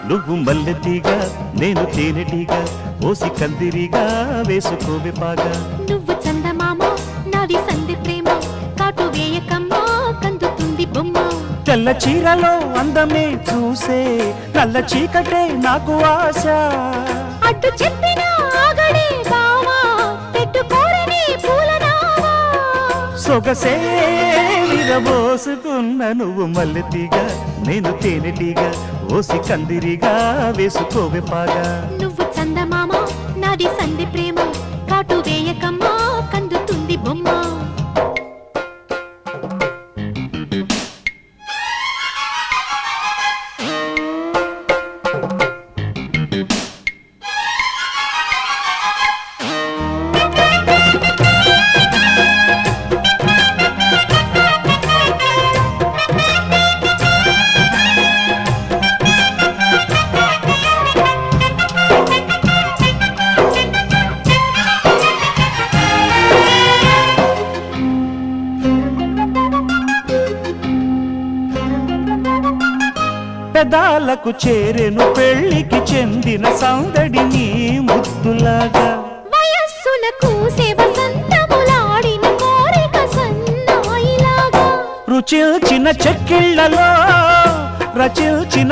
నువ్వు మల్లెతీగా నేను తేనెటీగా ఓసి కందిరిగా వేసుకోవే పాగా నువ్వు చందమామ నాది సంధి ప్రేమ కాటు వేయకమ్మా కందుతుంది బొమ్మ తెల్ల చీరలో అందమే చూసే నల్ల చీకటే నాకు ఆశ అడ్డు చెప్పిన ఆగడే బావా పెట్టుకోరని పూలనావా సొగసే విరబోసుకున్న నువ్వు మల్లెతీగా నేను తేనెటీగా ఓసి కందిరిగా వేసుకోవే పాగా నువ్వు చందమామ నాది సంధి ప్రేమ కాటు వేయకమ్మా కందుతుంది బొమ్మ పెదాలకు చేరెను పెళ్లికి చెందిన సందడి నీ ముద్దులాగా వయస్సులకు వసంతములాడిన కోరిక సన్నాయిలాగా రుచిల్చిన చెక్కిళ్లలో రచిల్చిన